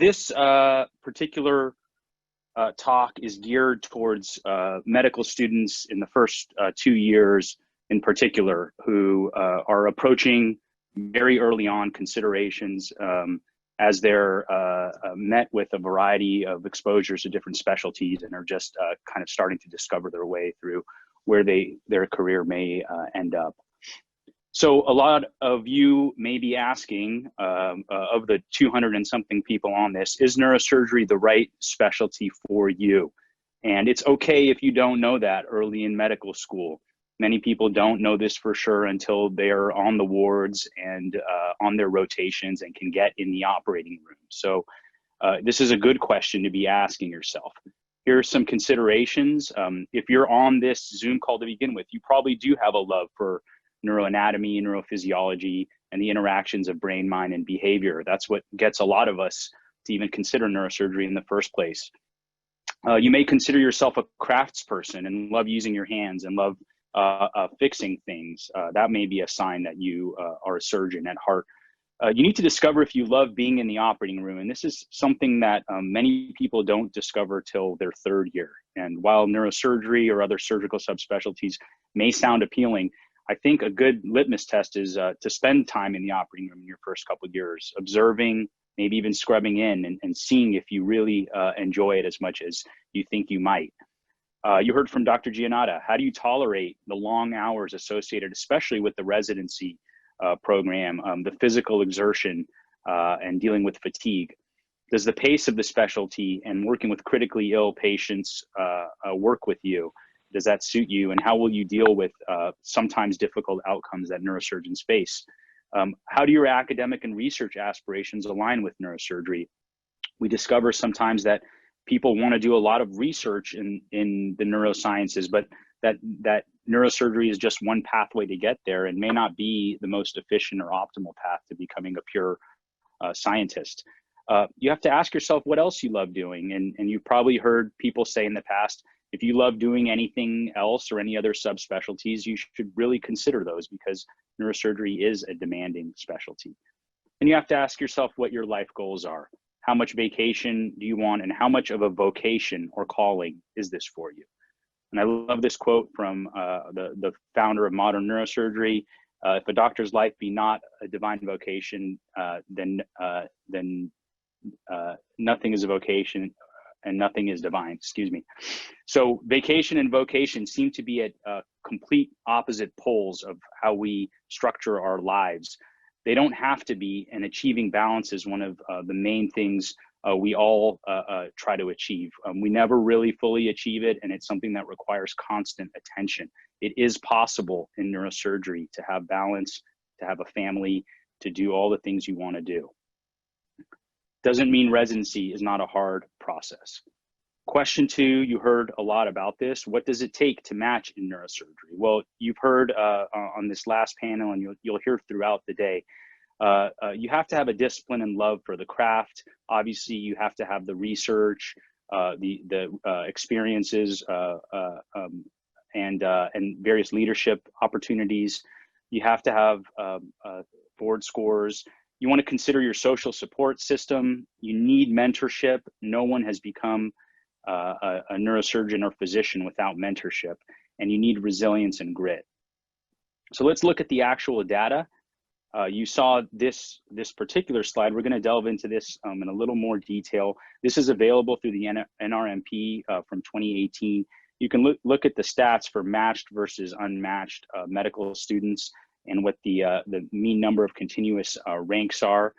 this particular talk is geared towards medical students in the first 2 years in particular, who are approaching very early on considerations as they're met with a variety of exposures to different specialties and are just kind of starting to discover their way through where their career may end up. So a lot of you may be asking, of the 200 and something people on this, is neurosurgery the right specialty for you? And it's okay if you don't know that early in medical school. Many people don't know this for sure until they're on the wards and on their rotations and can get in the operating room. So this is a good question to be asking yourself. Here are some considerations. If you're on this Zoom call to begin with, you probably do have a love for neuroanatomy, neurophysiology, and the interactions of brain, mind, and behavior. That's what gets a lot of us to even consider neurosurgery in the first place. You may consider yourself a craftsperson and love using your hands and love fixing things. That may be a sign that you are a surgeon at heart. You need to discover if you love being in the operating room. And this is something that many people don't discover till their third year. And while neurosurgery or other surgical subspecialties may sound appealing, I think a good litmus test is to spend time in the operating room in your first couple of years, observing, maybe even scrubbing in and seeing if you really enjoy it as much as you think you might. You heard from Dr. Giannotta. How do you tolerate the long hours associated, especially with the residency program, the physical exertion and dealing with fatigue? Does the pace of the specialty and working with critically ill patients work with you? Does that suit you? And how will you deal with sometimes difficult outcomes that neurosurgeons face? How do your academic and research aspirations align with neurosurgery? We discover sometimes that people want to do a lot of research in the neurosciences, but that neurosurgery is just one pathway to get there and may not be the most efficient or optimal path to becoming a pure scientist. You have to ask yourself what else you love doing. And you've probably heard people say in the past, if you love doing anything else or any other subspecialties, you should really consider those because neurosurgery is a demanding specialty. And you have to ask yourself what your life goals are. How much vacation do you want and how much of a vocation or calling is this for you? And I love this quote from the founder of modern neurosurgery. If a doctor's life be not a divine vocation, then nothing is a vocation and nothing is divine, excuse me. So vacation and vocation seem to be at complete opposite poles of how we structure our lives. They don't have to be, and achieving balance is one of the main things we all try to achieve. We never really fully achieve it, and it's something that requires constant attention. It is possible in neurosurgery to have balance, to have a family, to do all the things you want to do. Doesn't mean residency is not a hard process. Question 2, you heard a lot about this. What does it take to match in neurosurgery? Well, you've heard on this last panel, and you'll hear throughout the day, you have to have a discipline and love for the craft. Obviously, you have to have the research, the experiences, and various leadership opportunities. You have to have board scores. You want to consider your social support system. You need mentorship. No one has become a neurosurgeon or physician without mentorship, and you need resilience and grit. So let's look at the actual data. You saw this particular slide. We're going to delve into this in a little more detail. This is available through the NRMP from 2018. You can look at the stats for matched versus unmatched medical students and what the mean number of continuous ranks are,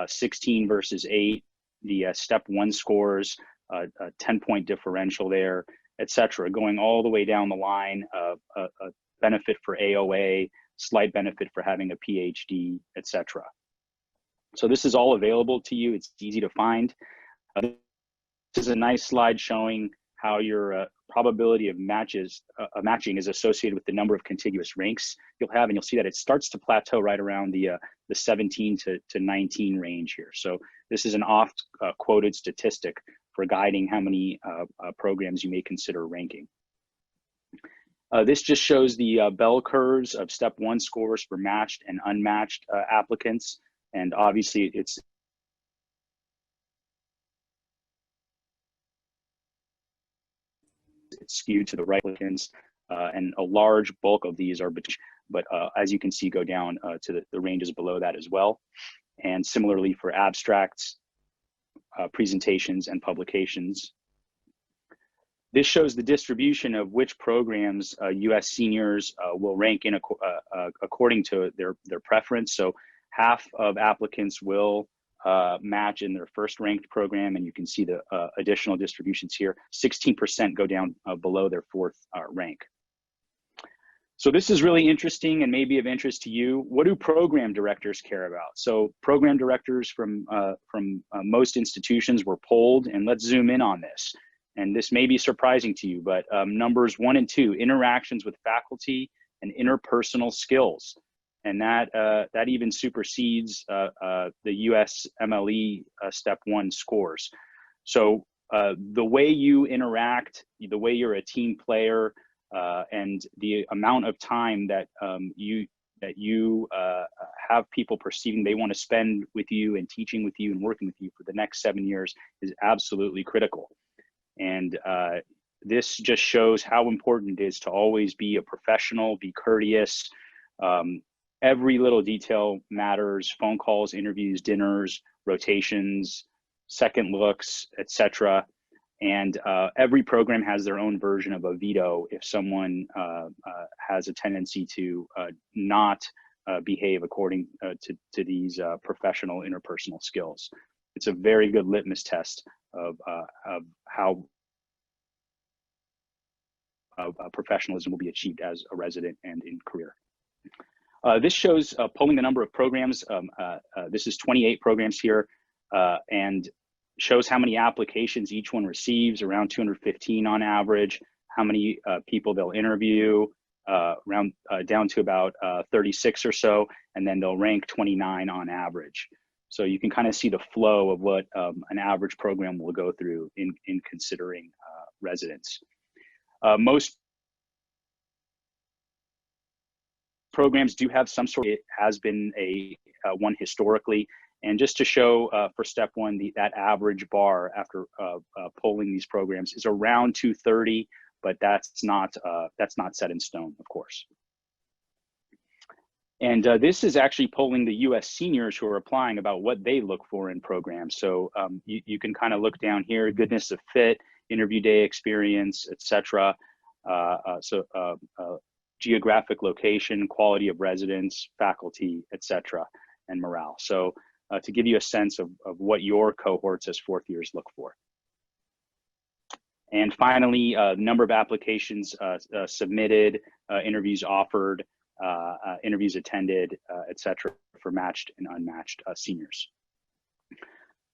16 versus 8, the step 1 scores, a 10-point differential there, etc. Going all the way down the line, a benefit for AOA, slight benefit for having a PhD, etc. So this is all available to you. It's easy to find. This is a nice slide showing how your probability of matching is associated with the number of contiguous ranks you'll have, and you'll see that it starts to plateau right around the 17 to 19 range here. So this is an oft quoted statistic for guiding how many programs you may consider ranking. This just shows the bell curves of step 1 scores for matched and unmatched applicants, and obviously it's it's skewed to the right applicants, and a large bulk of these are, but as you can see, go down to the ranges below that as well. And similarly for abstracts, presentations, and publications. This shows the distribution of which programs U.S. seniors will rank in according to their preference. So half of applicants will match in their first ranked program, and you can see the additional distributions here. 16% go down below their fourth rank. So this is really interesting and maybe of interest to you. What do program directors care about? So program directors from most institutions were polled, and let's zoom in on this. And this may be surprising to you, but numbers 1 and 2, interactions with faculty and interpersonal skills. And that even supersedes the US MLE Step 1 scores. So the way you interact, the way you're a team player, and the amount of time that you have people perceiving they want to spend with you and teaching with you and working with you for the next 7 years is absolutely critical. And this just shows how important it is to always be a professional, be courteous. Every little detail matters: phone calls, interviews, dinners, rotations, second looks, etc. And every program has their own version of a veto if someone has a tendency to not behave according to these professional interpersonal skills. It's a very good litmus test of how professionalism will be achieved as a resident and in career. This shows polling the number of programs. This is 28 programs here, and shows how many applications each one receives, around 215 on average, how many people they'll interview, down to about 36 or so, and then they'll rank 29 on average. So you can kind of see the flow of what an average program will go through in considering residents. Most programs do have some sort of, it has been one historically. And just to show for step 1, that average bar after polling these programs is around 230, but that's not set in stone, of course. And this is actually polling the US seniors who are applying about what they look for in programs. So you can kind of look down here: goodness of fit, interview day experience, etc. Geographic location, quality of residence, faculty, etc., and morale. So to give you a sense of what your cohorts as fourth years look for. And finally, number of applications submitted, interviews offered, interviews attended, etc., for matched and unmatched seniors.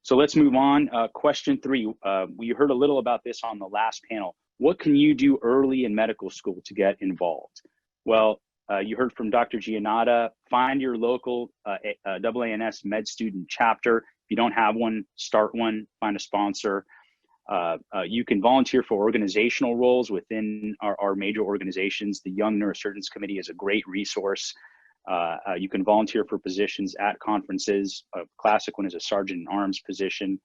So let's move on. Question 3, we heard a little about this on the last panel. What can you do early in medical school to get involved? Well, you heard from Dr. Giannata. Find your local AANS med student chapter. If you don't have one, start one, find a sponsor. You can volunteer for organizational roles within our major organizations. The Young Neurosurgeons Committee is a great resource. You can volunteer for positions at conferences. A classic one is a sergeant in arms position.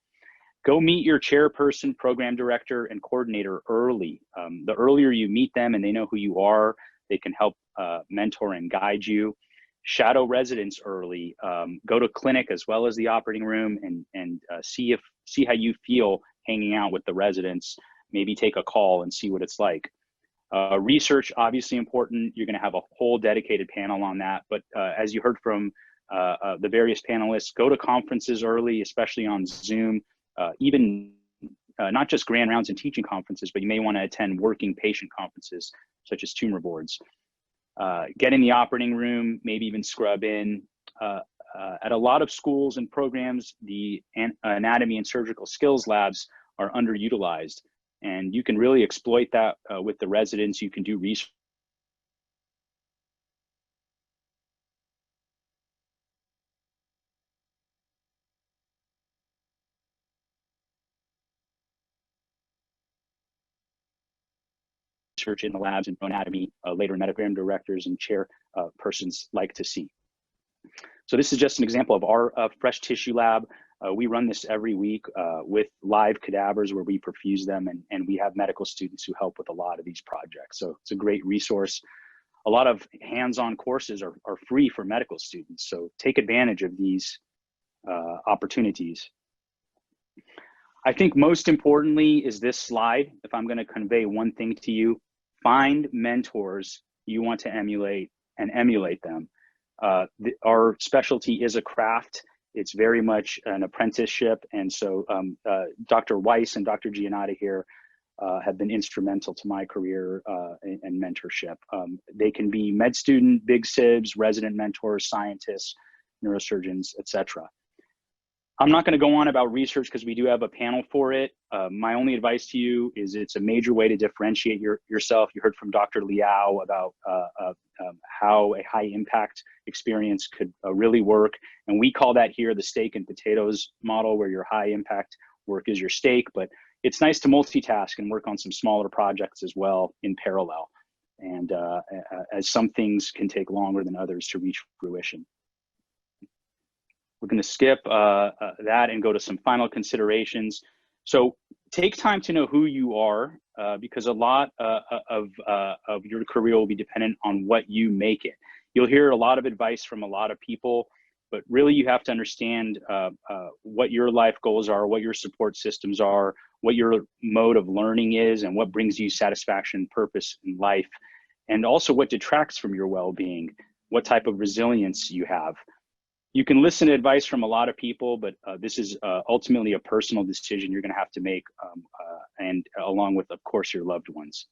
Go meet your chairperson, program director, and coordinator early. The earlier you meet them and they know who you are, they can help mentor and guide you. Shadow residents early. Go to clinic as well as the operating room and see how you feel hanging out with the residents. Maybe take a call and see what it's like. Research, obviously important. You're going to have a whole dedicated panel on that. But as you heard from the various panelists, go to conferences early, especially on Zoom. Even not just grand rounds and teaching conferences, but you may want to attend working patient conferences such as tumor boards. Get in the operating room, maybe even scrub in. At a lot of schools and programs, the anatomy and surgical skills labs are underutilized, and you can really exploit that with the residents. You can do research in the labs and anatomy. Later medical directors and chair persons like to see. So this is just an example of our fresh tissue lab. We run this every week with live cadavers where we perfuse them, and we have medical students who help with a lot of these projects. So it's a great resource. A lot of hands-on courses are free for medical students. So take advantage of these opportunities. I think most importantly is this slide. If I'm going to convey one thing to you, find mentors you want to emulate and emulate them. Our specialty is a craft. It's very much an apprenticeship. And so Dr. Weiss and Dr. Giannotti here have been instrumental to my career and mentorship. They can be med student, big sibs, resident mentors, scientists, neurosurgeons, etc. I'm not going to go on about research because we do have a panel for it. My only advice to you is it's a major way to differentiate yourself. You heard from Dr. Liao about how a high impact experience could really work. And we call that here the steak and potatoes model, where your high impact work is your steak, but it's nice to multitask and work on some smaller projects as well in parallel. And as some things can take longer than others to reach fruition. We're going to skip that and go to some final considerations. So take time to know who you are, because a lot of your career will be dependent on what you make it. You'll hear a lot of advice from a lot of people, but really you have to understand what your life goals are, what your support systems are, what your mode of learning is, and what brings you satisfaction, purpose in life, and also what detracts from your well-being, what type of resilience you have. You can listen to advice from a lot of people, but this is ultimately a personal decision you're going to have to make, and along with, of course, your loved ones.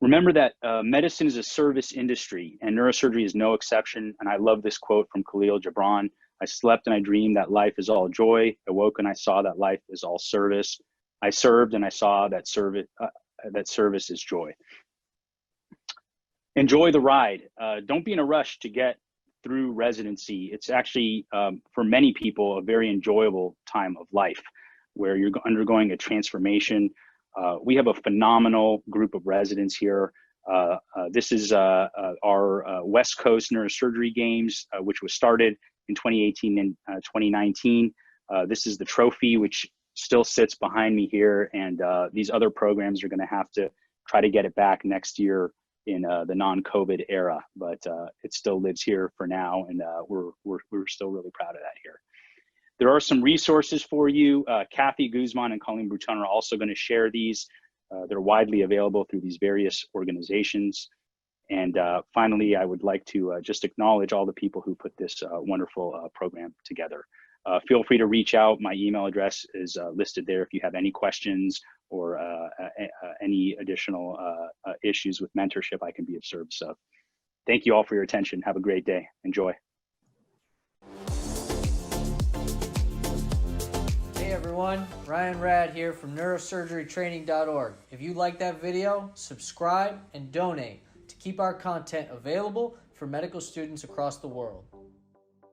Remember that medicine is a service industry, and neurosurgery is no exception. And I love this quote from Khalil Gibran: "I slept and I dreamed that life is all joy. Awoke and I saw that life is all service. I served and I saw that service is joy." Enjoy the ride. Don't be in a rush to get through residency. It's actually, for many people, a very enjoyable time of life where you're undergoing a transformation. We have a phenomenal group of residents here. This is our West Coast Neurosurgery Games, which was started in 2018 and 2019. This is the trophy, which still sits behind me here. And these other programs are going to have to try to get it back next year in the non-COVID era, but it still lives here for now, and we're still really proud of that here. There are some resources for you. Kathy Guzman and Colleen Bruton are also going to share these. They're widely available through these various organizations. And finally, I would like to just acknowledge all the people who put this wonderful program together. Feel free to reach out. My email address is listed there if you have any questions or any additional issues with mentorship I can be of service of. Thank you all for your attention. Have a great day. Enjoy. Hey everyone, Ryan Rad here from neurosurgerytraining.org. If you like that video, subscribe and donate to keep our content available for medical students across the world.